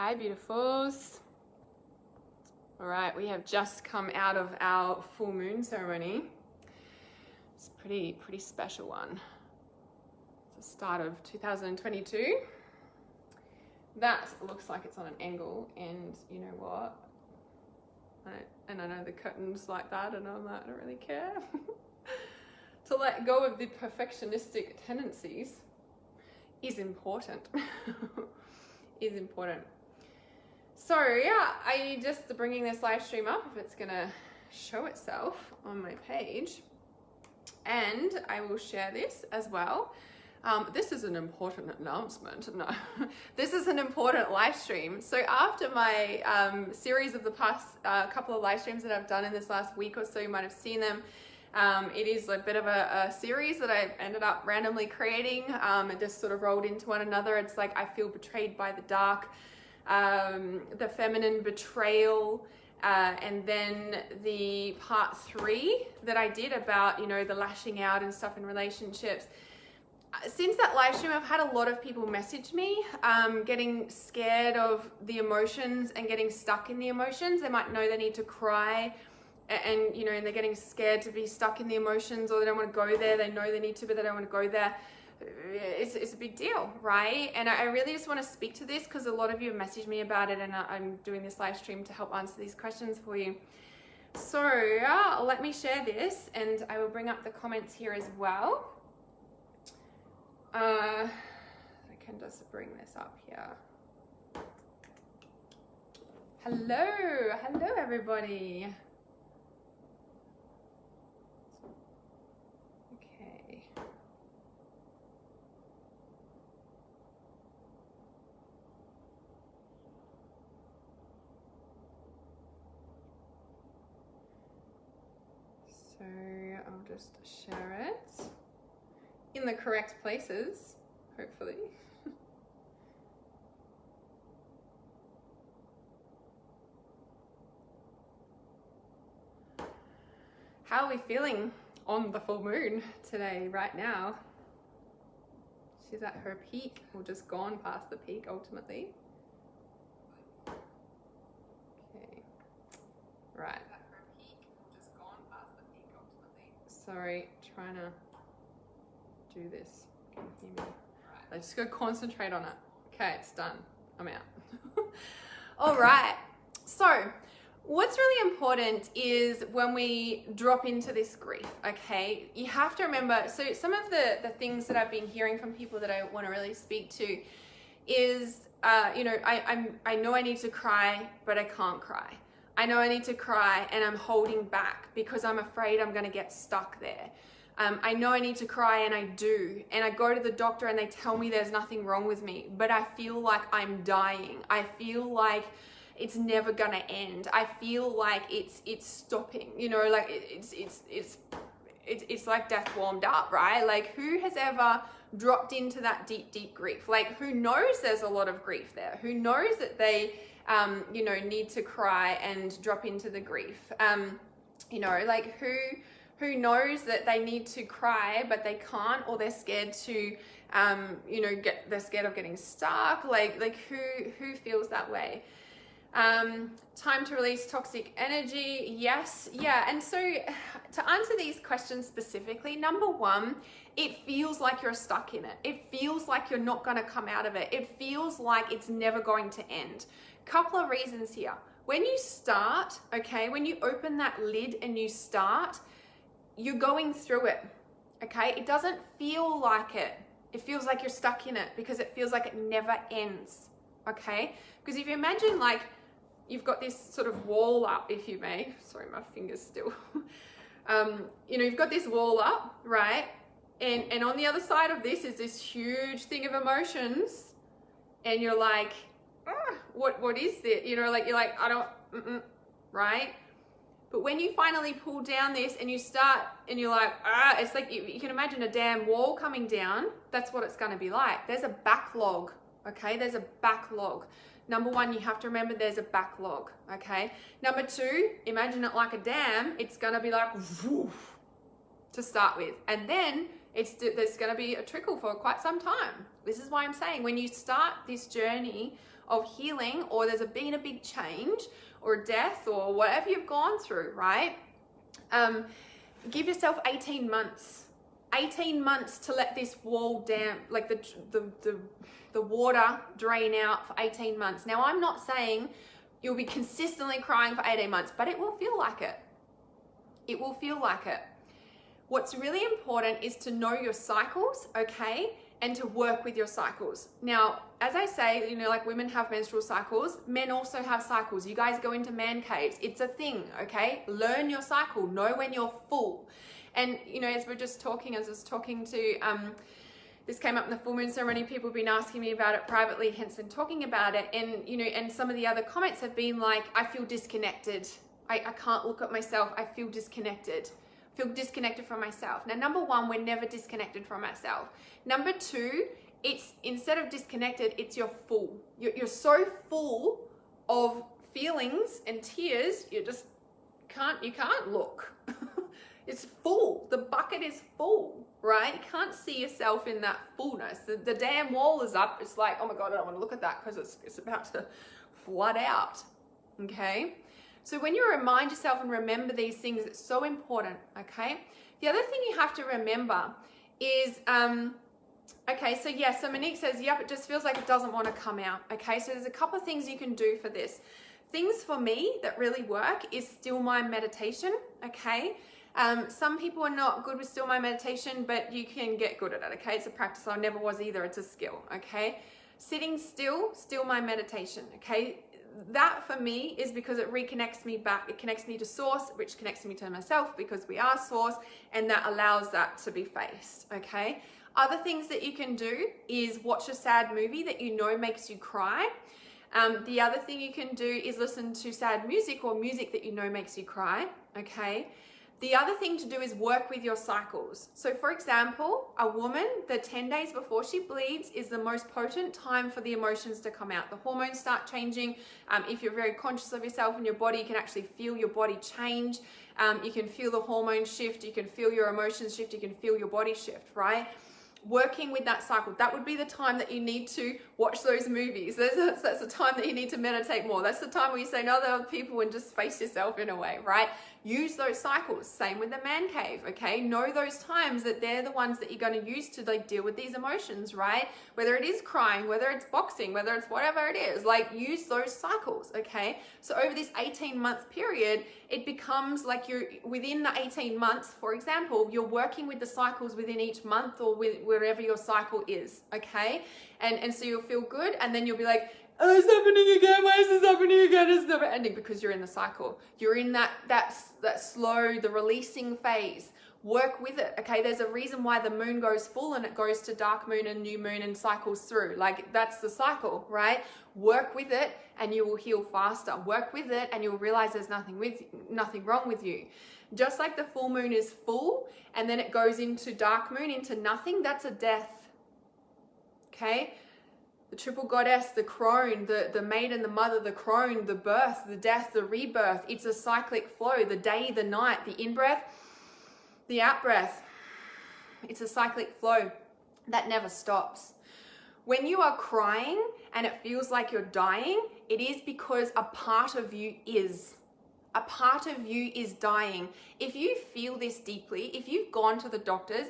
Hi, beautifuls. All right, we have just come out of our full moon ceremony. It's a pretty special one. It's the start of 2022. That looks like it's on an angle, and you know what? I know the curtains like that, and I'm like, I don't really care. To let go of the perfectionistic tendencies is important. Is important. So yeah, I just bringing this live stream up if it's gonna show itself on my page, and I will share this as well. This is an important announcement. No, this is an important live stream. So after my series of the past couple of live streams that I've done in this last week or so, you might have seen them. It is a bit of a series that I ended up randomly creating. It just sort of rolled into one another. It's like I feel betrayed by the dark, the feminine betrayal, and then the part 3 that I did about, you know, the lashing out and stuff in relationships. Since that live stream, I've had a lot of people message me, getting scared of the emotions and getting stuck in the emotions. They might know they need to cry, and you know, and they're getting scared to be stuck in the emotions, or they don't want to go there. They know they need to, but they don't want to go there. It's a big deal, right? And I really just want to speak to this because a lot of you have messaged me about it, and I'm doing this live stream to help answer these questions for you. So let me share this, and I will bring up the comments here as well. I can just bring this up here. Hello everybody. Okay. So I'll just share it in the correct places, hopefully. How are we feeling on the full moon today, right now? She's at her peak, or just gone past the peak ultimately. Okay, right. Sorry, trying to do this. Can you hear me? I just go concentrate on it. Okay, it's done. I'm out. All right. So what's really important is when we drop into this grief, okay, you have to remember, so some of the things that I've been hearing from people that I want to really speak to is, you know, I know I need to cry, but I can't cry. I know I need to cry and I'm holding back because I'm afraid I'm going to get stuck there. I know I need to cry and I do. And I go to the doctor and they tell me there's nothing wrong with me, but I feel like I'm dying. I feel like it's never going to end. I feel like it's stopping, you know, like it's like death warmed up, right? Like who has ever dropped into that deep grief? Like who knows there's a lot of grief there? Who knows that they, you know, need to cry and drop into the grief? You know, like who knows that they need to cry, but they can't, or they're scared to, you know, they're scared of getting stuck. Like who feels that way? Time to release toxic energy. Yes. Yeah. And so to answer these questions specifically, number one, it feels like you're stuck in it. It feels like you're not going to come out of it. It feels like it's never going to end. Couple of reasons here. When you start, okay, when you open that lid and you start, you're going through it, okay? It doesn't feel like it. It feels like you're stuck in it because it feels like it never ends, okay? Because if you imagine like you've got this sort of wall up, if you may, sorry, my finger's still, you know, you've got this wall up, right? And on the other side of this is this huge thing of emotions, and you're like, what is this? You know, like you're like, I don't, right? But when you finally pull down this and you start and you're like, it's like you can imagine a damn wall coming down. That's what it's going to be like. There's a backlog, okay? There's a backlog. Number one, you have to remember there's a backlog, okay? Number two, imagine it like a dam. It's going to be like, woof, to start with. And then there's going to be a trickle for quite some time. This is why I'm saying when you start this journey of healing, or there's been a big change or death or whatever you've gone through, right? Give yourself 18 months. 18 months to let this wall down, like the water drain out for 18 months. Now, I'm not saying you'll be consistently crying for 18 months, but it will feel like it. It will feel like it. What's really important is to know your cycles, okay? And to work with your cycles. Now, as I say, you know, like women have menstrual cycles, men also have cycles. You guys go into man caves. It's a thing, okay? Learn your cycle. Know when you're full. And, you know, as we're just talking, as I was talking to, this came up in the full moon ceremony, people have been asking me about it privately, hence been talking about it. And, you know, and some of the other comments have been like, I feel disconnected. I can't look at myself. I feel disconnected. Feel disconnected from myself. Now, number one, we're never disconnected from ourselves. Number two, it's instead of disconnected, it's you're full. You're so full of feelings and tears, you can't look. It's full. The bucket is full, right? You can't see yourself in that fullness. The damn wall is up. It's like, oh my God, I don't want to look at that because it's about to flood out, okay? So when you remind yourself and remember these things, it's so important, okay? The other thing you have to remember is, okay, so yeah, so Monique says, yep, it just feels like it doesn't want to come out, okay? So there's a couple of things you can do for this. Things for me that really work is still mind meditation, okay? Some people are not good with still mind meditation, but you can get good at it, okay? It's a practice. I never was either. It's a skill, okay? Sitting still mind meditation, okay? That for me is because it reconnects me back. It connects me to source, which connects me to myself because we are source, and that allows that to be faced, okay? Other things that you can do is watch a sad movie that you know makes you cry. The other thing you can do is listen to sad music or music that you know makes you cry, okay? The other thing to do is work with your cycles. So for example, a woman, the 10 days before she bleeds is the most potent time for the emotions to come out. The hormones start changing. If you're very conscious of yourself and your body, you can actually feel your body change. You can feel the hormones shift. You can feel your emotions shift. You can feel your body shift, right? Working with that cycle, that would be the time that you need to watch those movies. That's the time that you need to meditate more. That's the time where you say no to other people and just face yourself in a way, right? Use those cycles. Same with the man cave, okay? Know those times that they're the ones that you're going to use to like deal with these emotions, right? Whether it is crying, whether it's boxing, whether it's whatever it is, like use those cycles, okay? So over this 18-month period, it becomes like you're within the 18 months, for example, you're working with the cycles within each month or with wherever your cycle is, okay? And so you'll feel good, and then you'll be like, oh, it's happening again. Why is this happening again? It's never ending, because you're in the cycle. You're in that slow, the releasing phase. Work with it, okay? There's a reason why the moon goes full and it goes to dark moon and new moon and cycles through. Like, that's the cycle, right? Work with it and you will heal faster. Work with it and you'll realize there's nothing wrong with you. Just like the full moon is full and then it goes into dark moon, into nothing, that's a death, okay? The triple goddess, the crone, the maiden, the mother, the crone, the birth, the death, the rebirth. It's a cyclic flow. The day, the night, the in-breath, the out-breath. It's a cyclic flow that never stops. When you are crying and it feels like you're dying, it is because a part of you is. A part of you is dying. If you feel this deeply, if you've gone to the doctors,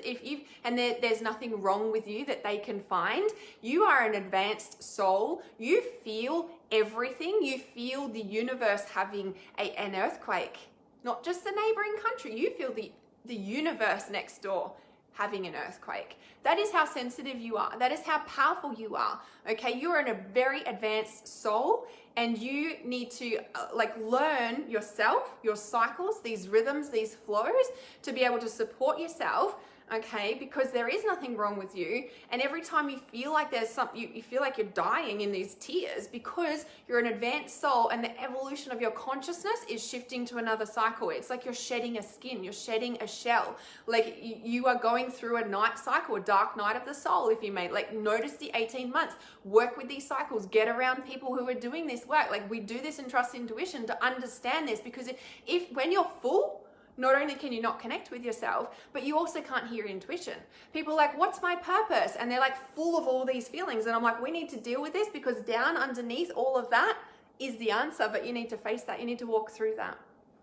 and there's nothing wrong with you that they can find, you are an advanced soul. You feel everything. You feel the universe having an earthquake, not just the neighboring country. You feel the universe next door having an earthquake. That is how sensitive you are. That is how powerful you are. Okay, you are in a very advanced soul, and you need to learn yourself, your cycles, these rhythms, these flows, to be able to support yourself. Okay, because there is nothing wrong with you, and every time you feel like there's something, you feel like you're dying in these tears, because you're an advanced soul and the evolution of your consciousness is shifting to another cycle. It's like you're shedding a skin, you're shedding a shell. Like you are going through a night cycle, a dark night of the soul, if you may. Like, notice the 18 months, work with these cycles, get around people who are doing this work. Like, we do this in Trust Intuition to understand this, because if when you're full, not only can you not connect with yourself, but you also can't hear intuition. People are like, what's my purpose? And they're like full of all these feelings. And I'm like, we need to deal with this, because down underneath all of that is the answer, but you need to face that. You need to walk through that.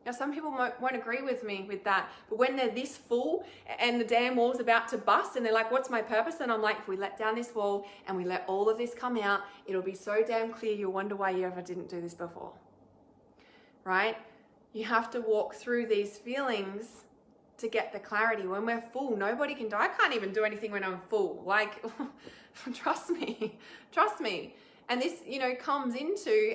Now, some people won't agree with me with that, but when they're this full and the damn wall's about to bust and they're like, what's my purpose? And I'm like, if we let down this wall and we let all of this come out, it'll be so damn clear you'll wonder why you ever didn't do this before, right? You have to walk through these feelings to get the clarity. When we're full, nobody can do. I can't even do anything when I'm full. Like, trust me. And this, comes into,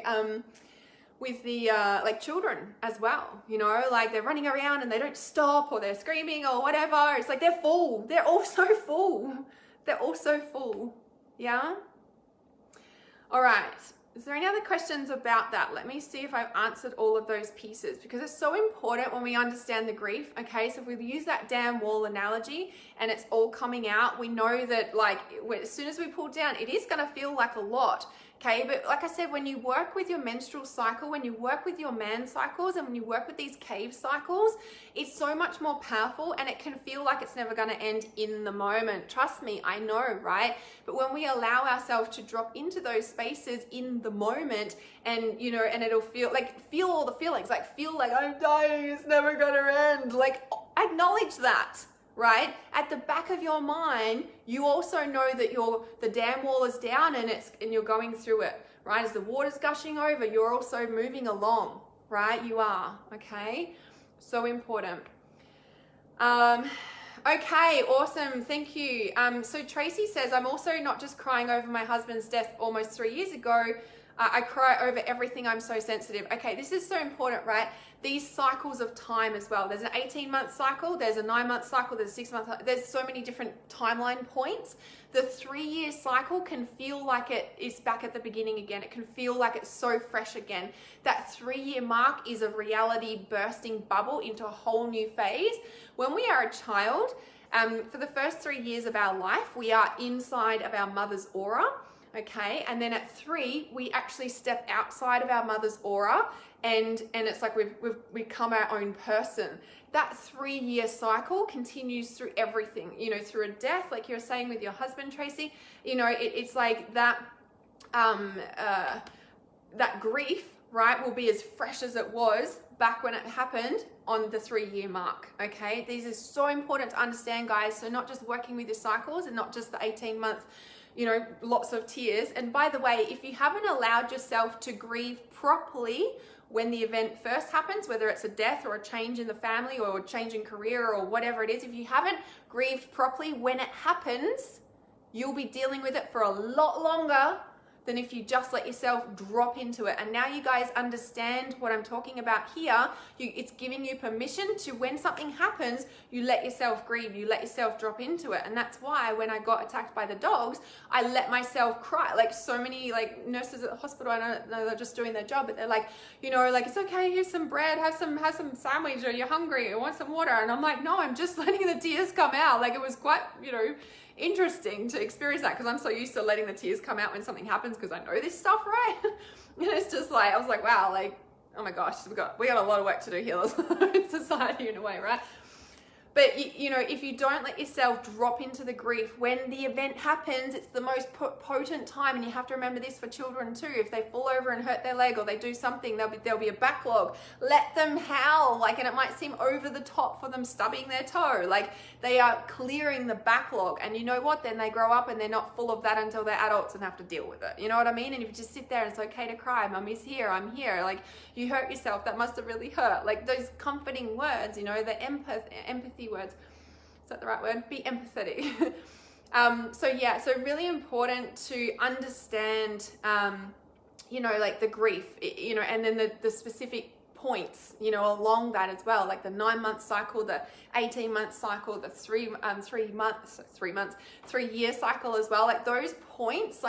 with the like children as well, like they're running around and they don't stop, or they're screaming or whatever. It's like they're full. They're all so full. Yeah. All right. Is there any other questions about that? Let me see if I've answered all of those pieces, because it's so important when we understand the grief. Okay, so if we use that damn wall analogy and it's all coming out, we know that like as soon as we pull down, it is going to feel like a lot. Okay, but like I said, when you work with your menstrual cycle, when you work with your man cycles, and when you work with these cave cycles, it's so much more powerful, and it can feel like it's never going to end in the moment. Trust me, I know, right? But when we allow ourselves to drop into those spaces in the moment, and and it'll feel all the feelings, feel like I'm dying, it's never going to end. Like, acknowledge that. Right? At the back of your mind, you also know that the dam wall is down and you're going through it, right? As the water's gushing over, you're also moving along, right? You are, okay? So important. Okay, awesome. Thank you. So Tracy says, I'm also not just crying over my husband's death almost 3 years ago. I cry over everything. I'm so sensitive. Okay, this is so important, right? These cycles of time as well. There's an 18-month cycle, there's a 9-month cycle, there's a 6-month, there's so many different timeline points. The 3-year cycle can feel like it is back at the beginning again. It can feel like it's so fresh again. That 3-year mark is a reality bursting bubble into a whole new phase. When we are a child, for the first 3 years of our life, we are inside of our mother's aura. Okay, and then at 3, we actually step outside of our mother's aura, and it's like we've become our own person. That 3-year cycle continues through everything, through a death, like you're saying with your husband, Tracy. It's like that that grief, right, will be as fresh as it was back when it happened on the 3-year mark. Okay, these are so important to understand, guys. So not just working with your cycles and not just the 18-month, lots of tears. And by the way, if you haven't allowed yourself to grieve properly when the event first happens, whether it's a death or a change in the family or a change in career or whatever it is, if you haven't grieved properly when it happens, you'll be dealing with it for a lot longer than if you just let yourself drop into it. And now you guys understand what I'm talking about here. It's giving you permission to, when something happens, you let yourself grieve, you let yourself drop into it. And that's why when I got attacked by the dogs, I let myself cry. Like so many nurses at the hospital, I know they're just doing their job, but they're like, it's okay, here's some bread, have some sandwich, or you're hungry, or want some water. And I'm like, no, I'm just letting the tears come out. Like it was quite, interesting to experience that, because I'm so used to letting the tears come out when something happens, because I know this stuff, right? And it's just like, I was like, wow, oh my gosh, we got a lot of work to do here in society in a way, right? But if you don't let yourself drop into the grief when the event happens, it's the most potent time. And you have to remember this for children too. If they fall over and hurt their leg, or they do something, there'll be a backlog. Let them howl, and it might seem over the top for them stubbing their toe. They are clearing the backlog. And you know what? Then they grow up and they're not full of that until they're adults and have to deal with it. You know what I mean? And if you just sit there and it's okay to cry, Mummy's here, I'm here. You hurt yourself, that must have really hurt. Those comforting words, the empathy words. Is that the right word? Be empathetic. So really important to understand, the grief, and then the specific points, along that as well, like the 9-month cycle, the 18-month cycle, the 3 year cycle as well. Like those points,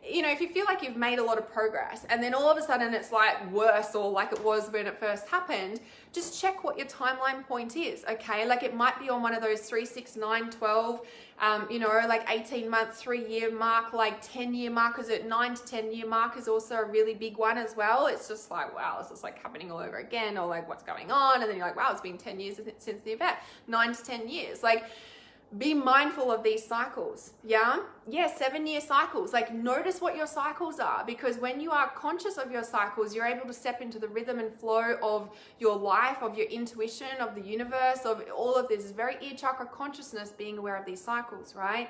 you know, if you feel like you've made a lot of progress and then all of a sudden it's like worse or like it was when it first happened, just check what your timeline point is, okay? Like it might be on one of those 3, 6, 9, 12, you know, like 18 month, 3-year mark, like 10-year markers at 9 to 10-year mark is also a really big one as well. It's just like, wow, it's just like happening all over again, or like what's going on? And then you're like, wow, it's been 10 years since the event, 9 to 10 years. Like, be mindful of these cycles. Yeah, 7-year cycles. Like notice what your cycles are, because when you are conscious of your cycles, you're able to step into the rhythm and flow of your life, of your intuition, of the universe, of all of this. Very ear chakra consciousness, being aware of these cycles, right?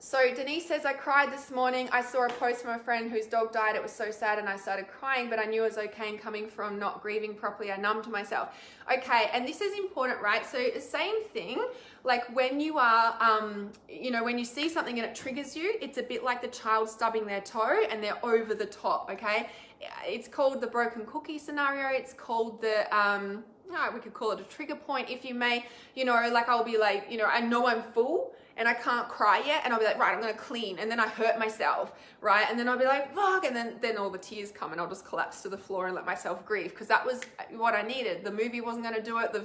So Denise says, I cried this morning. I saw a post from a friend whose dog died. It was so sad and I started crying, but I knew it was okay. And coming from not grieving properly, I numbed myself. Okay, and this is important, right? So the same thing, like when you are, you know, when you see something and it triggers you, it's a bit like the child stubbing their toe and they're over the top, okay? It's called the broken cookie scenario. It's called the, we could call it a trigger point if you may, you know, like I'll be like, you know, I know I'm full and I can't cry yet, and I'll be like, right, I'm gonna clean, and then I hurt myself, right? And then I'll be like, fuck, and then all the tears come and I'll just collapse to the floor and let myself grieve, because that was what I needed. The movie wasn't gonna do it, I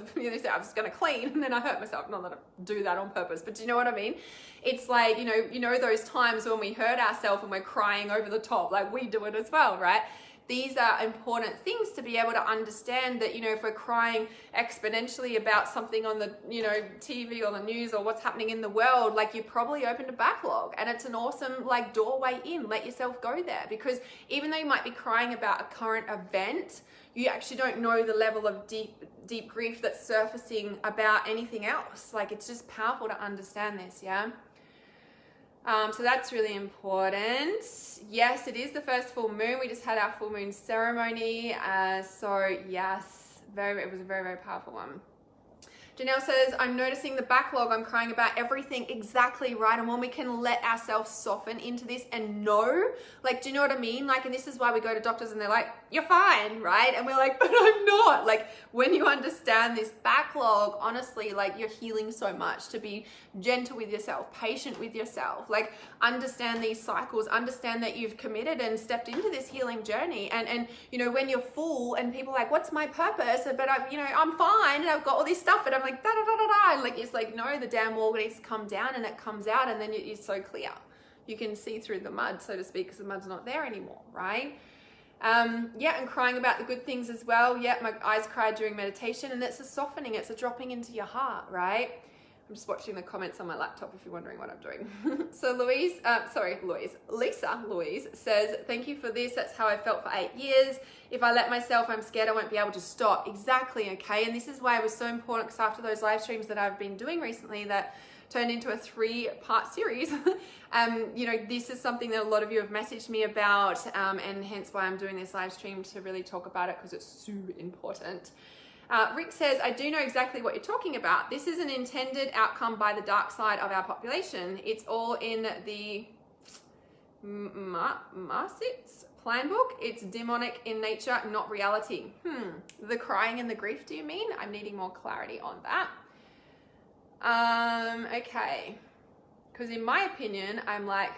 was just gonna clean, and then I hurt myself. Not that I do that on purpose, but do you know what I mean? It's like, you know those times when we hurt ourselves and we're crying over the top, like we do it as well, right? These are important things to be able to understand that, you know, if we're crying exponentially about something on the, you know, TV or the news or what's happening in the world, like you probably opened a backlog, and it's an awesome like doorway in. Let yourself go there, because even though you might be crying about a current event, you actually don't know the level of deep grief that's surfacing about anything else. Like it's just powerful to understand this, yeah? So that's really important. Yes, it is the first full moon. We just had our full moon ceremony. So yes, it was a very, very powerful one. Janelle says, I'm noticing the backlog. I'm crying about everything. Exactly right. And when we can let ourselves soften into this and know, like, do you know what I mean? Like, and this is why we go to doctors and they're like, you're fine, right? And we're like, but I'm not. Like, when you understand this backlog, honestly, like you're healing so much. To be gentle with yourself, patient with yourself, like understand these cycles, understand that you've committed and stepped into this healing journey. And you know, when you're full and people are like, what's my purpose? But I'm fine and I've got all this stuff, and I'm like, da da da da da. And like, it's like, no, the damn wall needs to come down, and it comes out, and then it's so clear. You can see through the mud, so to speak, because the mud's not there anymore, right? Yeah, and crying about the good things as well. Yeah, my eyes cried during meditation, and it's a softening, it's a dropping into your heart, right? I'm just watching the comments on my laptop if you're wondering what I'm doing. So Lisa Louise says, thank you for this. That's how I felt for 8 years. If I let myself, I'm scared I won't be able to stop. Exactly, okay? And this is why it was so important, because after those live streams that I've been doing recently that turned into a 3-part series, you know, this is something that a lot of you have messaged me about, and hence why I'm doing this live stream, to really talk about it, because it's super important. Rick says, I do know exactly what you're talking about. This is an intended outcome by the dark side of our population. It's all in the Marsit's plan book. It's demonic in nature, not reality. The crying and the grief, do you mean? I'm needing more clarity on that. Okay. Because in my opinion, I'm like,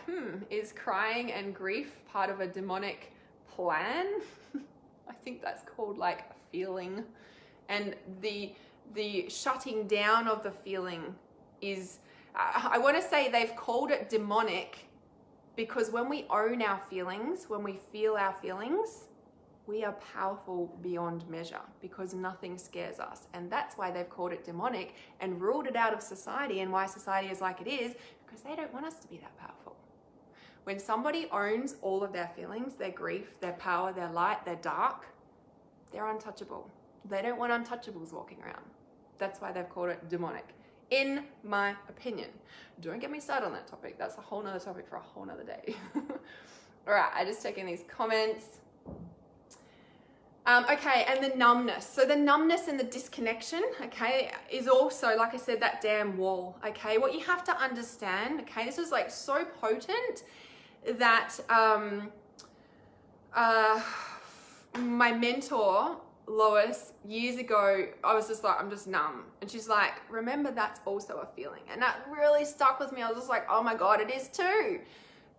is crying and grief part of a demonic plan? I think that's called like feeling. And the shutting down of the feeling is, I want to say they've called it demonic, because when we own our feelings, when we feel our feelings, we are powerful beyond measure, because nothing scares us. And that's why they've called it demonic and ruled it out of society, and why society is like it is, because they don't want us to be that powerful. When somebody owns all of their feelings, their grief, their power, their light, their dark, they're untouchable. They don't want untouchables walking around. That's why they've called it demonic, in my opinion. Don't get me started on that topic. That's a whole nother topic for a whole nother day. All right, I just check in these comments. Okay, and the numbness. So the numbness and the disconnection, okay, is also, like I said, that damn wall, okay? What you have to understand, okay, this is like so potent that my mentor, Lois, years ago, I was just like, I'm just numb. And she's like, remember, that's also a feeling. And that really stuck with me. I was just like, oh my God, it is too.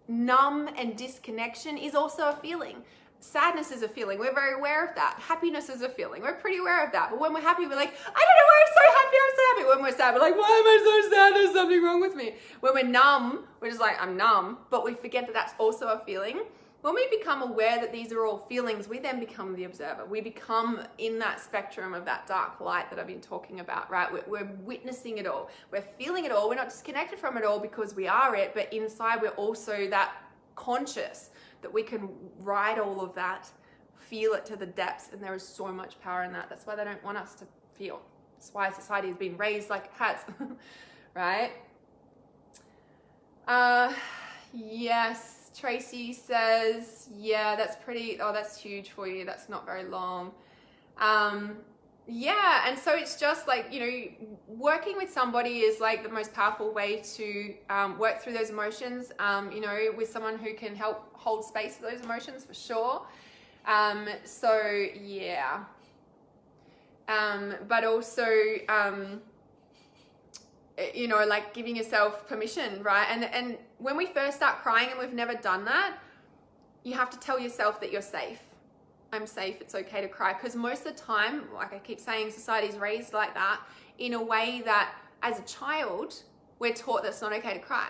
numb and disconnection is also a feeling. Sadness is a feeling. We're very aware of that. Happiness is a feeling. We're pretty aware of that. But when we're happy, we're like, I don't know why I'm so happy. I'm so happy. When we're sad, we're like, why am I so sad? There's something wrong with me. When we're numb, we're just like, I'm numb. But we forget that that's also a feeling. When we become aware that these are all feelings, we then become the observer. We become in that spectrum of that dark light that I've been talking about, right? We're witnessing it all. We're feeling it all. We're not disconnected from it all because we are it, but inside we're also that conscious that we can ride all of that, feel it to the depths, and there is so much power in that. That's why they don't want us to feel. That's why society has been raised like it has, right? Yes. Tracy says, yeah, that's pretty, oh, that's huge for you. That's not very long. Yeah, and so it's just like, you know, working with somebody is like the most powerful way to work through those emotions, you know, with someone who can help hold space for those emotions for sure. So, yeah. But also, you know, like giving yourself permission, right? And when we first start crying and we've never done that, you have to tell yourself that you're safe. I'm safe, it's okay to cry. Because most of the time, like I keep saying, society's raised like that in a way that as a child, we're taught that it's not okay to cry.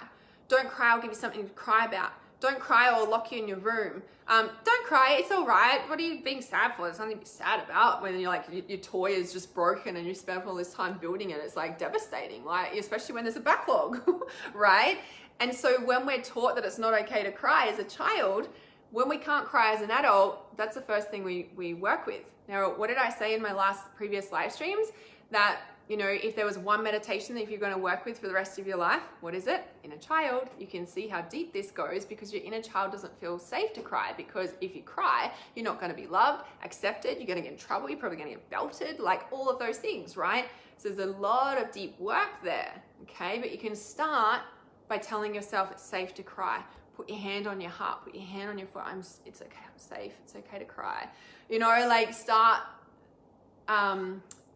Don't cry, I'll give you something to cry about. Don't cry or I'll lock you in your room. Don't cry, it's all right. What are you being sad for? There's nothing to be sad about when you're like, your toy is just broken and you spent all this time building it. It's like devastating, like especially when there's a backlog, right? And so when we're taught that it's not okay to cry as a child, when we can't cry as an adult, that's the first thing we work with. Now, what did I say in my previous live streams? That, you know, if there was one meditation that if you're going to work with for the rest of your life, what is it? Inner child. You can see how deep this goes because your inner child doesn't feel safe to cry, because if you cry, you're not going to be loved, accepted, you're going to get in trouble, you're probably going to get belted, like all of those things, right? So there's a lot of deep work there, okay? But you can start by telling yourself it's safe to cry. Put your hand on your heart, put your hand on your foot. It's okay, I'm safe, it's okay to cry. You know, like start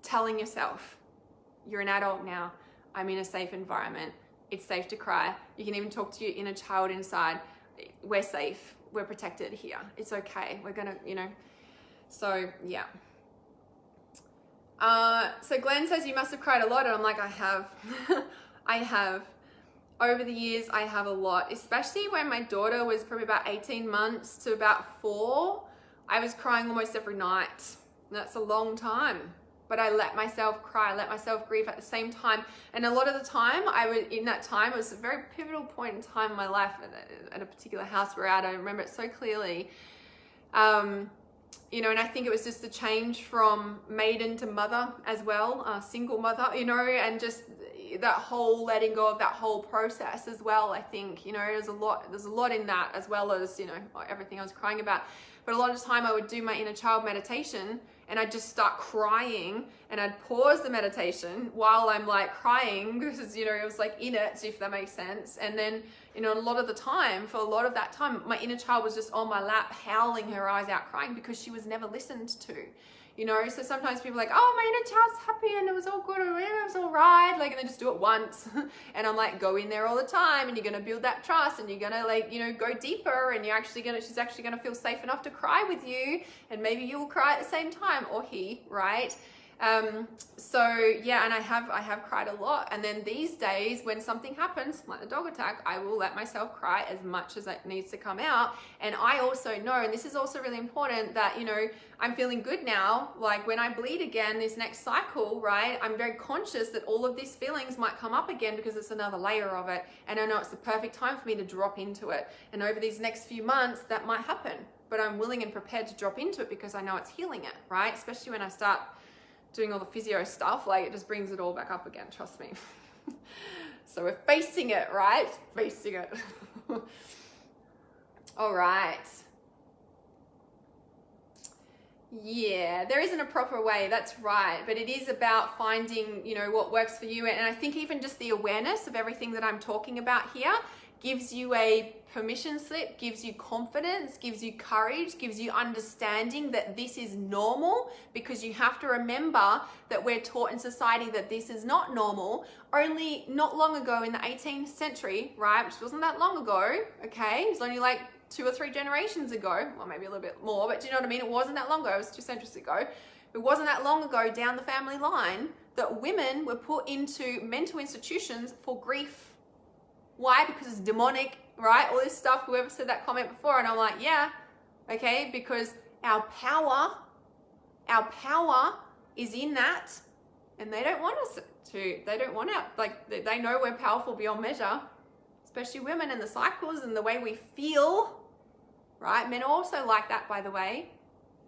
telling yourself, you're an adult now, I'm in a safe environment, it's safe to cry. You can even talk to your inner child inside. We're safe, we're protected here, it's okay, we're gonna, you know. So yeah. So Glenn says you must have cried a lot, and I'm like, I have. I have. Over the years, I have a lot, especially when my daughter was probably about 18 months to about 4. I was crying almost every night. That's a long time. But I let myself cry, let myself grieve at the same time. And a lot of the time, in that time, it was a very pivotal point in time in my life at a particular house we're at. I remember it so clearly. You know, and I think it was just the change from maiden to mother as well, single mother, you know, and just that whole letting go of that whole process as well. I think, you know, there's a lot in that, as well as, you know, everything I was crying about. But a lot of the time I would do my inner child meditation and I'd just start crying and I'd pause the meditation while I'm like crying, because, you know, it was like in it, if that makes sense. And then, you know, for a lot of that time, my inner child was just on my lap, howling her eyes out, crying because she was never listened to. You know, so sometimes people are like, oh, my inner child's happy and it was all good and it was all right, like, and they just do it once. And I'm like, go in there all the time and you're going to build that trust and you're going to, like, you know, go deeper, and she's actually going to feel safe enough to cry with you, and maybe you will cry at the same time, or he, right? So yeah, and I have cried a lot. And then these days when something happens, like the dog attack, I will let myself cry as much as it needs to come out. And I also know, and this is also really important, that, you know, I'm feeling good now. Like when I bleed again this next cycle, right, I'm very conscious that all of these feelings might come up again because it's another layer of it. And I know it's the perfect time for me to drop into it. And over these next few months, that might happen. But I'm willing and prepared to drop into it because I know it's healing it, right? Especially when I start doing all the physio stuff, like it just brings it all back up again, trust me. So we're facing it, right? Facing it. All right. Yeah, there isn't a proper way, that's right. But it is about finding, you know, what works for you. And I think even just the awareness of everything that I'm talking about here gives you a permission slip, gives you confidence, gives you courage, gives you understanding that this is normal, because you have to remember that we're taught in society that this is not normal. Only not long ago in the 18th century, right, which wasn't that long ago, okay, it was only like 2 or 3 generations ago, well maybe a little bit more, but do you know what I mean? It wasn't that long ago, it was 2 centuries ago. It wasn't that long ago down the family line that women were put into mental institutions for grief. Why? Because it's demonic, right? All this stuff, whoever said that comment before, and I'm like, yeah, okay, because our power is in that, and they don't want us to, they don't want our, like, they know we're powerful beyond measure, especially women and the cycles and the way we feel, right? Men are also like that, by the way.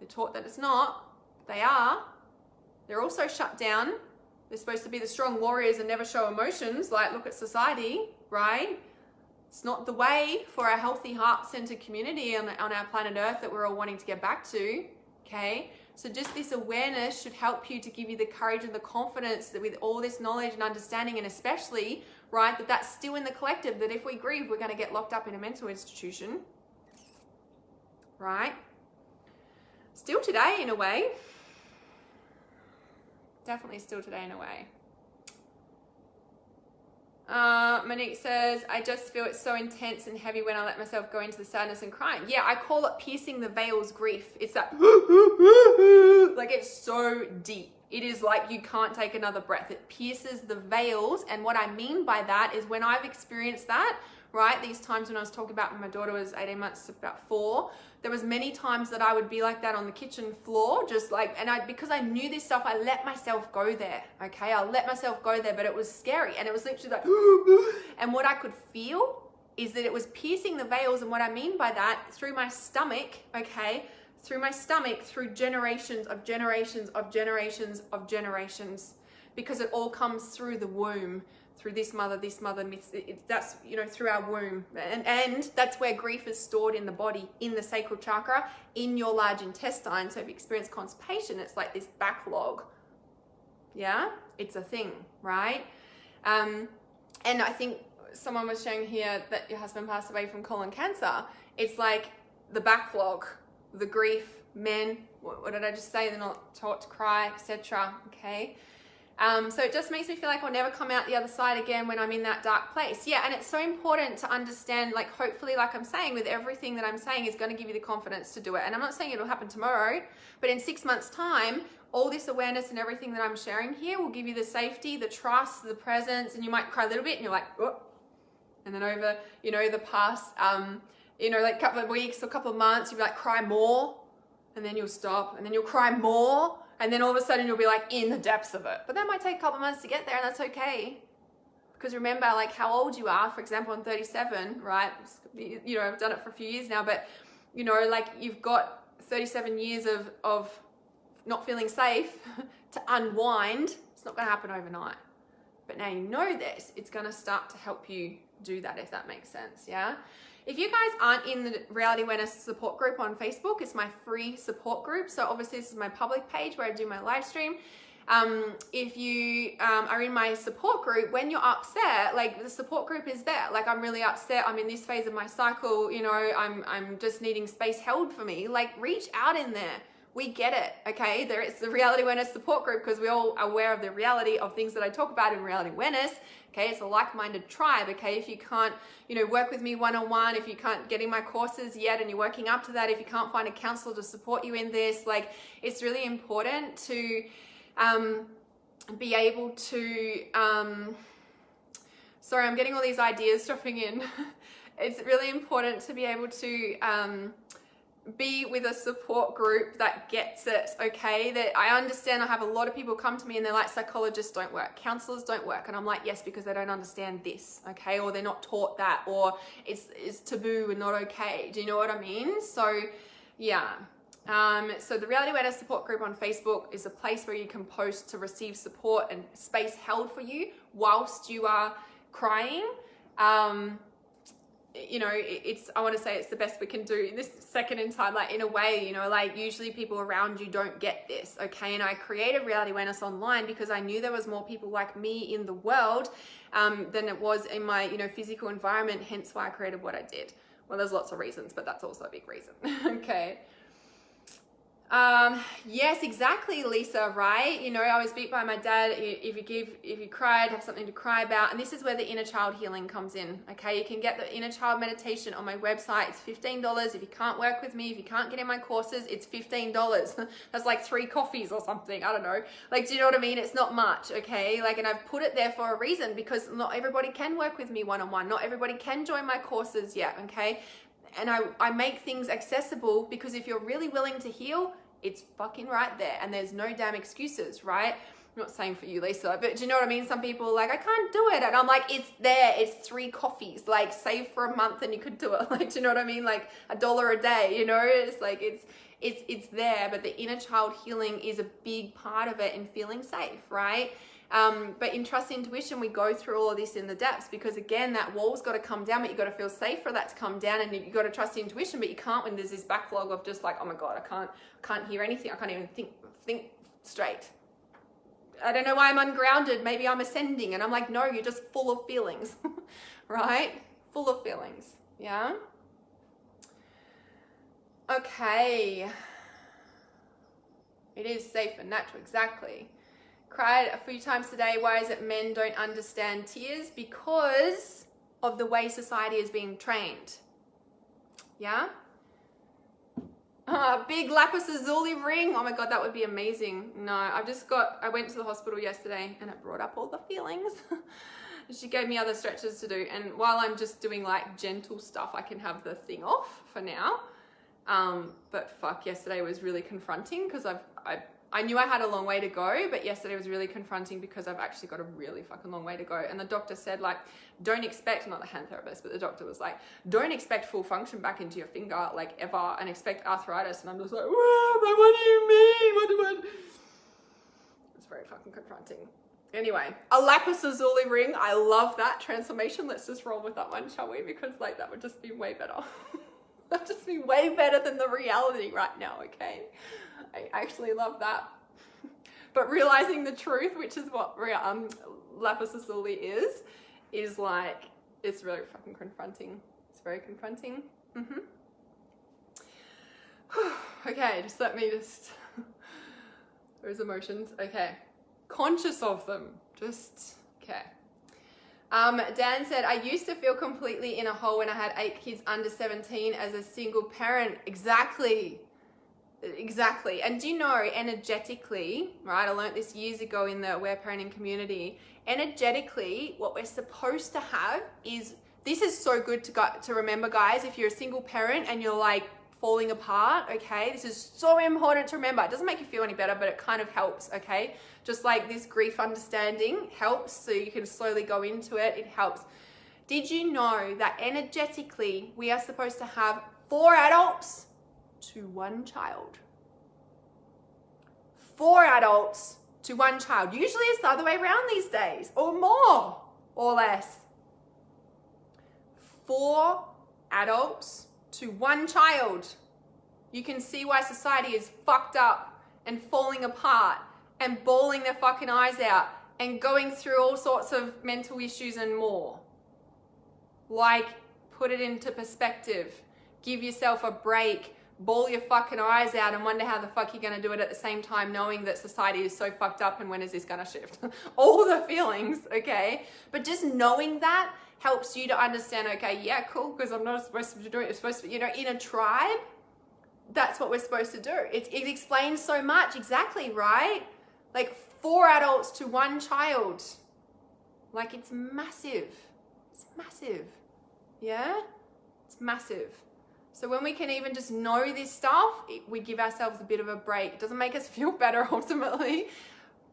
They're taught that it's not, they are. They're also shut down. They're supposed to be the strong warriors and never show emotions, like look at society, right? It's not the way for a healthy heart-centered community on our planet Earth that we're all wanting to get back to, okay? So just this awareness should help you to give you the courage and the confidence that with all this knowledge and understanding, and especially, right, that that's still in the collective, that if we grieve, we're going to get locked up in a mental institution, right? Still today, in a way. Definitely still today in a way. Monique says, I just feel it's so intense and heavy when I let myself go into the sadness and crying. Yeah, I call it piercing the veil's grief. It's that, like it's so deep. It is like you can't take another breath. It pierces the veils. And what I mean by that is when I've experienced that, right, these times when I was talking about when my daughter was 18 months to about 4, there was many times that I would be like that on the kitchen floor, just like, and because I knew this stuff, I let myself go there, okay? I let myself go there, but it was scary. And it was literally like, and what I could feel is that it was piercing the veils. And what I mean by that, through my stomach, okay? Through my stomach, through generations of generations of generations of generations, because it all comes through the womb, through this mother, that's, you know, through our womb. And that's where grief is stored in the body, in the sacral chakra, in your large intestine. So if you experience constipation, it's like this backlog. Yeah, it's a thing, right? And I think someone was showing here that your husband passed away from colon cancer. It's like the backlog, the grief, men, what did I just say? They're not taught to cry, etc. Okay. So it just makes me feel like I'll never come out the other side again when I'm in that dark place. Yeah, and it's so important to understand, like, hopefully, like I'm saying, with everything that I'm saying is going to give you the confidence to do it. And I'm not saying it'll happen tomorrow, but in 6 months' time, all this awareness and everything that I'm sharing here will give you the safety, the trust, the presence, and you might cry a little bit and you're like, oh. And then over, you know, the past, you know, like a couple of weeks or a couple of months, you'll be like, cry more, and then you'll stop, and then you'll cry more. And then all of a sudden you'll be like in the depths of it. But that might take a couple of months to get there, and that's okay. Because remember, like, how old you are. For example, I'm 37, right? You know, I've done it for a few years now, but, you know, like, you've got 37 years of not feeling safe to unwind. It's not going to happen overnight. But now you know this, it's going to start to help you do that, if that makes sense, yeah? If you guys aren't in the Reality Awareness support group on Facebook, it's my free support group. So obviously this is my public page where I do my live stream. If you are in my support group, when you're upset, like, the support group is there. Like, I'm really upset, I'm in this phase of my cycle, you know, I'm just needing space held for me. Like, reach out in there. We get it, okay? There is the Reality Awareness support group because we're all aware of the reality of things that I talk about in Reality Awareness. Okay, it's a like-minded tribe, okay? If you can't, you know, work with me one-on-one, if you can't get in my courses yet and you're working up to that, if you can't find a counselor to support you in this, like, it's really important to be able to, sorry, I'm getting all these ideas dropping in. It's really important to be able to be with a support group that gets it, okay? That I understand. I have a lot of people come to me and they're like, psychologists don't work, counselors don't work. And I'm like, yes, because they don't understand this, okay? Or they're not taught that, or it's taboo and not okay. Do you know what I mean? So yeah. So the Reality Awareness support group on Facebook is a place where you can post to receive support and space held for you whilst you are crying. you know, I want to say it's the best we can do in this second in time, like in a way, you know, like usually people around you don't get this, okay? And I created Reality Awareness Online because I knew there was more people like me in the world than it was in my, you know, physical environment, hence why I created what I did. Well, there's lots of reasons, but that's also a big reason, okay? Yes, exactly, Lisa, right? You know, I was beat by my dad. If you cried, have something to cry about. And this is where the inner child healing comes in, okay? You can get the inner child meditation on my website. It's $15. If you can't work with me, if you can't get in my courses, it's $15. That's like 3 coffees or something. I don't know. Like, do you know what I mean? It's not much, okay? Like, and I've put it there for a reason because not everybody can work with me one-on-one. Not everybody can join my courses yet, okay? And I make things accessible because if you're really willing to heal, it's fucking right there. And there's no damn excuses, right? I'm not saying for you, Lisa, but do you know what I mean? Some people are like, I can't do it. And I'm like, it's there. It's 3 coffees. Like, save for a month and you could do it. Like, do you know what I mean? Like $1 a day, you know? It's like, it's there. But the inner child healing is a big part of it and feeling safe, right? But in Trust Intuition, we go through all of this in the depths because again, that wall's got to come down, but you got to feel safe for that to come down, and you got to trust intuition, but you can't when there's this backlog of just like, oh my God, I can't hear anything. I can't even think straight. I don't know why I'm ungrounded. Maybe I'm ascending. And I'm like, no, you're just full of feelings, right? Full of feelings. Yeah. Okay. It is safe and natural. Exactly. Cried a few times today. Why is it men don't understand tears? Because of the way society is being trained. Yeah? Big lapis lazuli ring. Oh my God, that would be amazing. No, I went to the hospital yesterday and it brought up all the feelings. She gave me other stretches to do. And while I'm just doing like gentle stuff, I can have the thing off for now. But fuck, yesterday was really confronting because I knew I had a long way to go, but yesterday was really confronting because I've actually got a really fucking long way to go. And the doctor said, like, don't expect, not the hand therapist, but the doctor was like, don't expect full function back into your finger, like, ever, and expect arthritis. And I'm just like, whoa, but what do you mean? What do I... It's very fucking confronting. Anyway, a lapis lazuli ring. I love that transformation. Let's just roll with that one, shall we? Because, like, that would just be way better. That'd just be way better than the reality right now, okay? I actually love that. But realizing the truth, which is what lapis lazuli is like, it's really fucking confronting. It's very confronting. Okay, just let me those emotions. Okay. Conscious of them. Okay. Dan said, I used to feel completely in a hole when I had 8 kids under 17 as a single parent. Exactly. And do you know, energetically, right? I learned this years ago in the Aware Parenting community. Energetically, what we're supposed to have is, this is so good to remember, guys. If you're a single parent and you're like falling apart, okay? This is so important to remember. It doesn't make you feel any better, but it kind of helps, okay? Just like this grief understanding helps, so you can slowly go into it. It helps. Did you know that energetically, we are supposed to have 4 adults to 1 child? 4 adults to 1 child. Usually it's the other way around these days, or more or less. 4 adults to 1 child. You can see why society is fucked up and falling apart and bawling their fucking eyes out and going through all sorts of mental issues and more. Like, put it into perspective. Give yourself a break. Bawl your fucking eyes out and wonder how the fuck you're going to do it at the same time, knowing that society is so fucked up and when is this going to shift? All the feelings, okay? But just knowing that helps you to understand, okay, yeah, cool, because I'm not supposed to be doing it. It's supposed to be, you know, in a tribe, that's what we're supposed to do. It explains so much, exactly, right? Like 4 adults to 1 child. Like, it's massive. It's massive. Yeah? It's massive. So when we can even just know this stuff, we give ourselves a bit of a break. It doesn't make us feel better ultimately,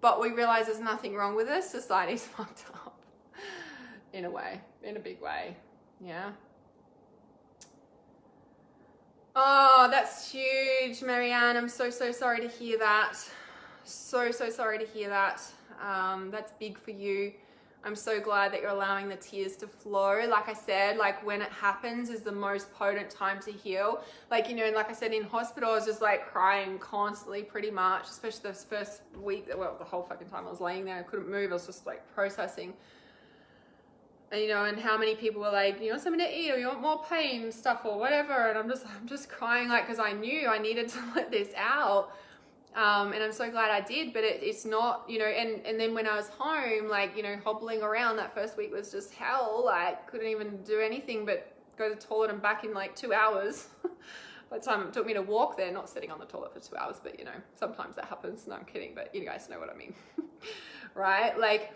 but we realize there's nothing wrong with us. Society's fucked up in a way, in a big way. Yeah. Oh, that's huge, Marianne. I'm so sorry to hear that. So sorry to hear that. That's big for you. I'm so glad that you're allowing the tears to flow. Like I said, like when it happens is the most potent time to heal. Like, you know, like I said, in hospital, I was just like crying constantly pretty much, especially this first week, well, the whole fucking time I was laying there, I couldn't move. I was just like processing. And, you know, and how many people were like, you want something to eat or you want more pain stuff or whatever. And I'm just crying like, cause I knew I needed to let this out. And I'm so glad I did, but it's not, you know, and then when I was home, like, you know, hobbling around, that first week was just hell. Like, couldn't even do anything but go to the toilet and back in like 2 hours. By the time it took me to walk there, not sitting on the toilet for 2 hours, but you know, sometimes that happens. No, I'm kidding, but you guys know what I mean. Right? Like,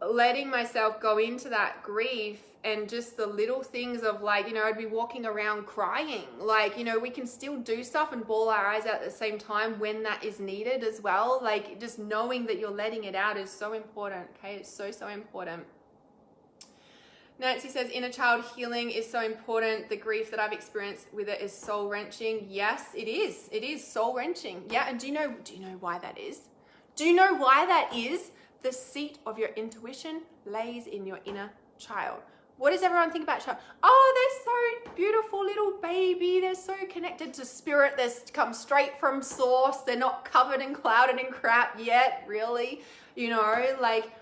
letting myself go into that grief and just the little things of like, you know, I'd be walking around crying. Like, you know, we can still do stuff and bawl our eyes out at the same time when that is needed as well. Like, just knowing that you're letting it out is so important, okay? It's so, so important. Nancy says, inner child healing is so important. The grief that I've experienced with it is soul-wrenching. Yes, it is. It is soul-wrenching. Yeah, and do you know why that is? Do you know why that is? The seat of your intuition lays in your inner child. What does everyone think about child? Oh, they're so beautiful little baby. They're so connected to spirit. They're come straight from source. They're not covered and clouded in crap yet, really. You know, like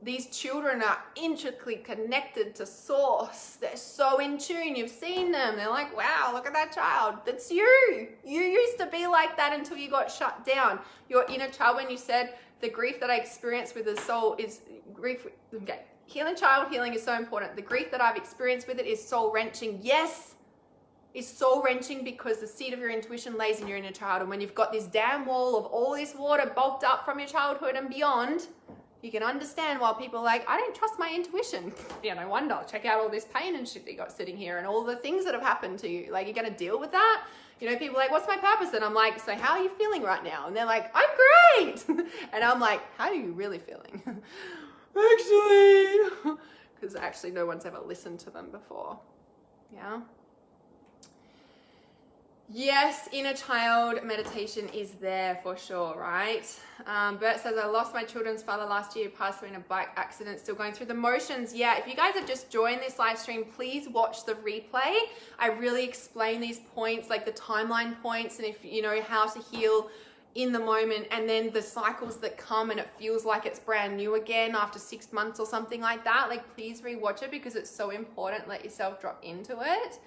these children are intricately connected to source. They're so in tune. You've seen them. They're like, wow, look at that child. That's you. You used to be like that until you got shut down. Your inner child, when you said, the grief that I experienced with the soul is grief. Okay. Healing child healing is so important. The grief that I've experienced with it is soul wrenching. Yes, it's soul wrenching because the seat of your intuition lays in your inner child. And when you've got this damn wall of all this water bulked up from your childhood and beyond, you can understand why people are like, I don't trust my intuition. Yeah, no wonder. Check out all this pain and shit that you got sitting here and all the things that have happened to you. Like, you're going to deal with that? You know, people are like, what's my purpose? And I'm like, so how are you feeling right now? And they're like, I'm great. And I'm like, how are you really feeling? Actually, because actually no one's ever listened to them before. Yeah. Yes, inner child meditation is there for sure, right? Bert says, I lost my children's father last year, passed away in a bike accident, still going through the motions. Yeah, if you guys have just joined this live stream, please watch the replay. I really explain these points, like the timeline points, and if you know how to heal in the moment, and then the cycles that come and it feels like it's brand new again after 6 months or something like that. Like, please rewatch it because it's so important. Let yourself drop into it.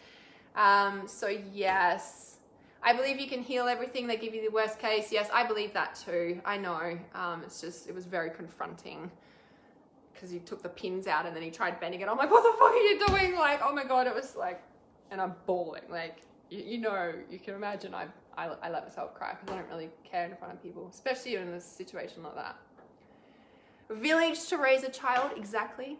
So yes, I believe you can heal everything. They give you the worst case. Yes, I believe that too. I know. It's just, it was very confronting because he took the pins out and then he tried bending it. I'm like, what the fuck are you doing? Like, oh my God, it was like, and I'm bawling. Like, you know, you can imagine I let myself cry because I don't really care in front of people, especially in a situation like that. Village to raise a child. Exactly.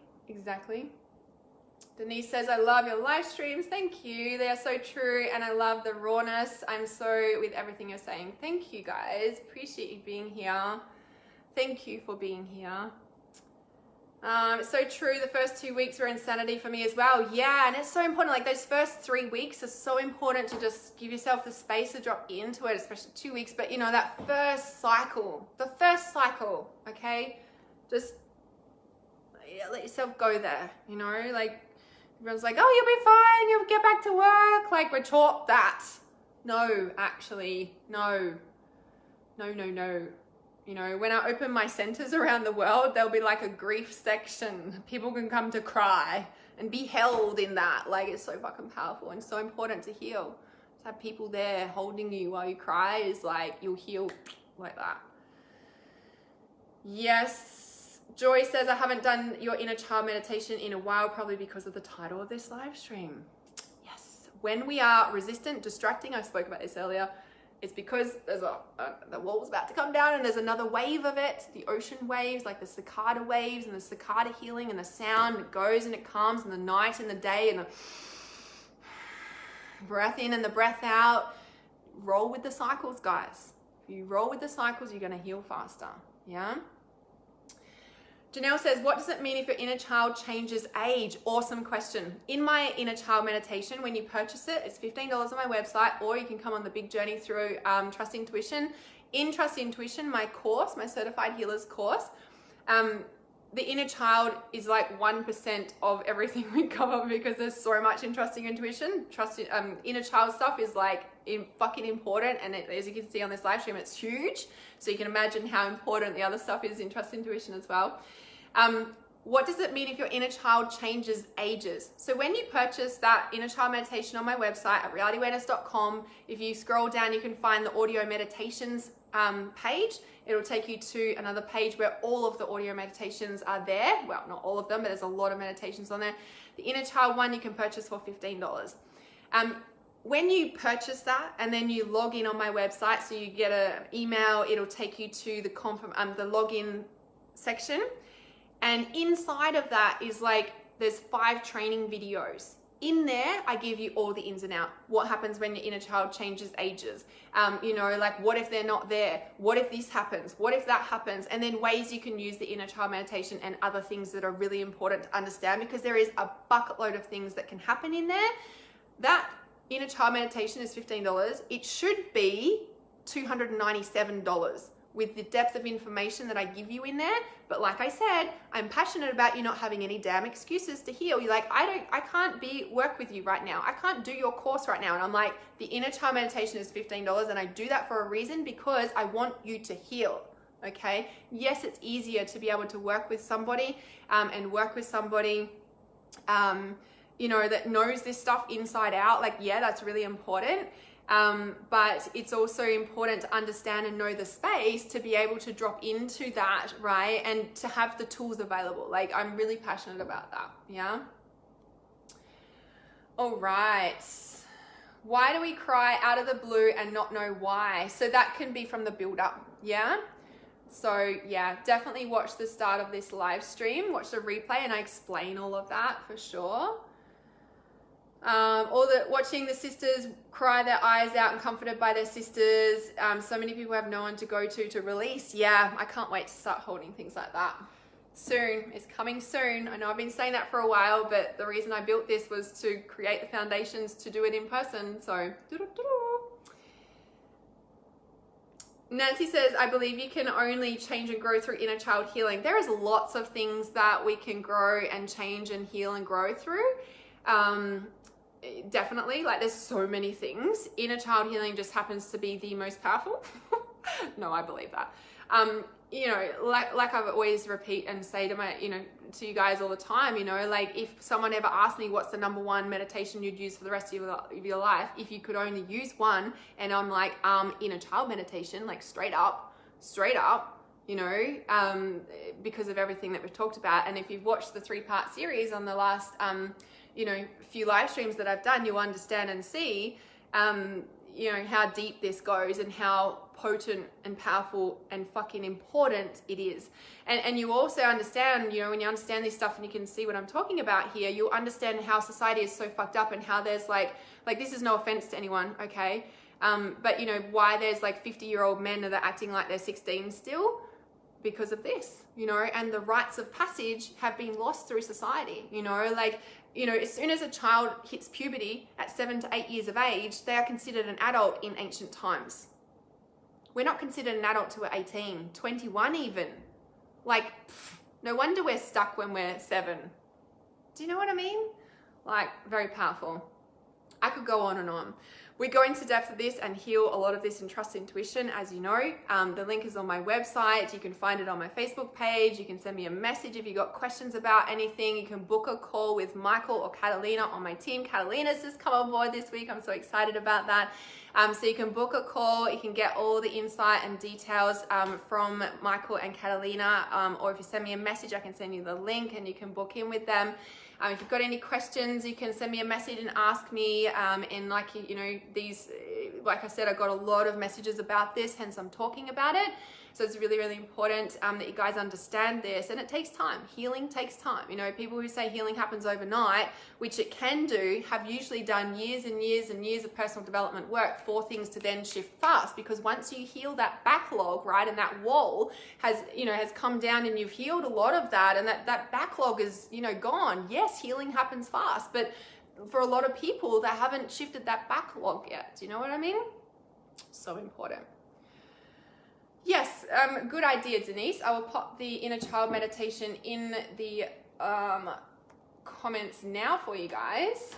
Denise says, I love your live streams. Thank you. They are so true. And I love the rawness. I'm so with everything you're saying. Thank you guys. Appreciate you being here. Thank you for being here. It's so true. The first 2 weeks were insanity for me as well. Yeah, and it's so important. Like, those first 3 weeks are so important to just give yourself the space to drop into it, especially 2 weeks. But you know, that first cycle, okay? Just let yourself go there, you know? Like, everyone's like, oh, you'll be fine. You'll get back to work. Like, we're taught that. No, actually, no. You know, when I open my centers around the world, there'll be like a grief section. People can come to cry and be held in that. Like, it's so fucking powerful and so important to heal. To have people there holding you while you cry is like, you'll heal like that. Yes. Joy says, I haven't done your inner child meditation in a while, probably because of the title of this live stream. Yes. When we are resistant, distracting, I spoke about this earlier, it's because there's the wall's about to come down and there's another wave of it, the ocean waves, like the cicada waves and the cicada healing and the sound, it goes and it comes, and the night and the day and the breath in and the breath out. Roll with the cycles, guys. If you roll with the cycles, you're going to heal faster. Yeah? Janelle says, what does it mean if your inner child changes age? Awesome question. In my inner child meditation, when you purchase it, it's $15 on my website, or you can come on the big journey through Trust Intuition. In Trust Intuition, my course, my Certified Healers course, the inner child is like 1% of everything we cover, because there's so much in trusting intuition. Inner child stuff is like fucking important, and as you can see on this live stream, it's huge. So you can imagine how important the other stuff is in trust intuition as well. What does it mean if your inner child changes ages? So when you purchase that inner child meditation on my website at realityawareness.com, if you scroll down, you can find the audio meditations page. It'll take you to another page where all of the audio meditations are there. Well, not all of them, but there's a lot of meditations on there. The inner child one you can purchase for $15. When you purchase that and then you log in on my website, so you get an email, it'll take you to the login section. And inside of that is like, there's 5 training videos. In there, I give you all the ins and outs. What happens when your inner child changes ages? Like what if they're not there? What if this happens? What if that happens? And then ways you can use the inner child meditation and other things that are really important to understand, because there is a bucket load of things that can happen in there. That inner child meditation is $15. It should be $297 with the depth of information that I give you in there. But like I said, I'm passionate about you not having any damn excuses to heal. You're like, I can't work with you right now. I can't do your course right now. And I'm like, the inner child meditation is $15, and I do that for a reason, because I want you to heal. Okay. Yes, it's easier to be able to work with somebody and work with somebody that knows this stuff inside out. Like, yeah, that's really important. But it's also important to understand and know the space to be able to drop into that, right? And to have the tools available. Like, I'm really passionate about that. Yeah. All right. Why do we cry out of the blue and not know why? So that can be from the build up. Yeah. So yeah, definitely watch the start of this live stream, watch the replay, and I explain all of that for sure. Watching the sisters cry their eyes out and comforted by their sisters. So many people have no one to go to release. Yeah, I can't wait to start holding things like that. Soon, it's coming soon. I know I've been saying that for a while, but the reason I built this was to create the foundations to do it in person. So, Nancy says, I believe you can only change and grow through inner child healing. There is lots of things that we can grow and change and heal and grow through. Definitely, like there's so many things. Inner child healing just happens to be the most powerful. No, I believe that. Like I've always repeat and say to to you guys all the time, like if someone ever asked me what's the number one meditation you'd use for the rest of your life, if you could only use one, and I'm like, inner child meditation, like straight up, because of everything that we've talked about. And if you've watched the 3-part series on the last, few live streams that I've done, you'll understand and see, how deep this goes and how potent and powerful and fucking important it is. And you also understand, when you understand this stuff and you can see what I'm talking about here, you'll understand how society is so fucked up and how there's like this is no offense to anyone, okay? But why there's like 50-year-old men that are acting like they're 16 still, because of this, and the rites of passage have been lost through society, as soon as a child hits puberty at 7 to 8 years of age, they are considered an adult in ancient times. We're not considered an adult till we're 18, 21 even. No wonder we're stuck when we're 7. Do you know what I mean? Very powerful. I could go on and on. We go into depth of this and heal a lot of this in trust intuition, as you know. The link is on my website. You can find it on my Facebook page. You can send me a message if you got questions about anything. You can book a call with Michael or Catalina on my team. Catalina's just come on board this week. I'm so excited about that. So you can book a call. You can get all the insight and details from Michael and Catalina. Or if you send me a message, I can send you the link and you can book in with them. If you've got any questions, you can send me a message and ask me. And like I said, I got a lot of messages about this, hence I'm talking about it. So it's really, really important that you guys understand this. And it takes time. Healing takes time. People who say healing happens overnight, which it can do, have usually done years and years and years of personal development work for things to then shift fast. Because once you heal that backlog, right, and that wall has come down and you've healed a lot of that, and that backlog is, gone. Yes, healing happens fast, but for a lot of people, they haven't shifted that backlog yet. Do you know what I mean? So important. Yes, good idea, Denise. I will pop the inner child meditation in the comments now for you guys.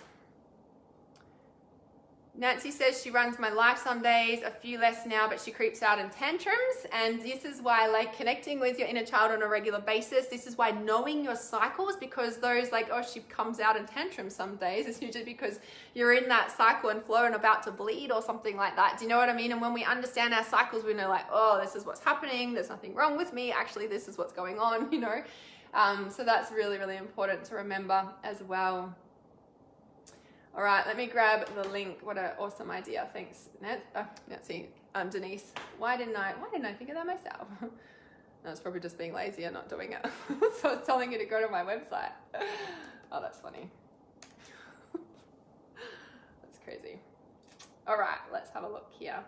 Nancy says she runs my life some days, a few less now, but she creeps out in tantrums. And this is why, like, connecting with your inner child on a regular basis, this is why knowing your cycles, because those like, oh, she comes out in tantrums some days, it's usually because you're in that cycle and flow and about to bleed or something like that. Do you know what I mean? And when we understand our cycles, we know like, oh, this is what's happening. There's nothing wrong with me. Actually, this is what's going on, you know? So that's really, really important to remember as well. All right, let me grab the link. What an awesome idea. Thanks, Nancy. Denise. Why didn't I think of that myself? No, it's probably just being lazy and not doing it. So it's telling you to go to my website. Oh, that's funny. That's crazy. All right, let's have a look here.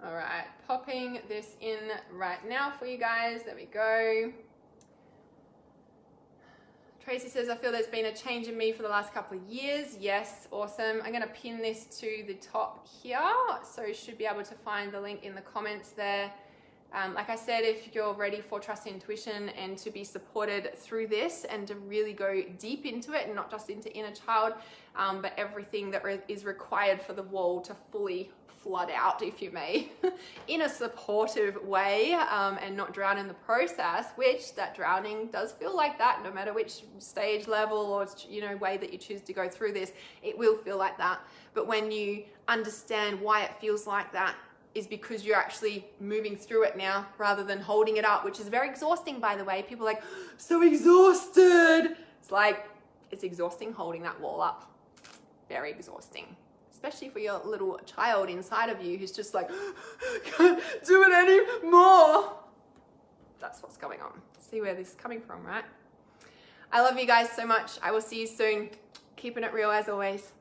All right, popping this in right now for you guys. There we go. Tracy says, I feel there's been a change in me for the last couple of years. Yes, awesome. I'm gonna pin this to the top here. So you should be able to find the link in the comments there. Like I said, if you're ready for trust and intuition and to be supported through this and to really go deep into it and not just into inner child, but everything that is required for the wall to fully flood out, if you may, in a supportive way, and not drown in the process, which that drowning does feel like that, no matter which stage level or, you know, way that you choose to go through this, it will feel like that. But when you understand why it feels like that, is because you're actually moving through it now rather than holding it up, which is very exhausting, by the way. People are like, so exhausted. It's like, it's exhausting holding that wall up. Very exhausting. Especially for your little child inside of you who's just like, can't do it anymore. That's what's going on. See where this is coming from, right? I love you guys so much. I will see you soon. Keeping it real as always.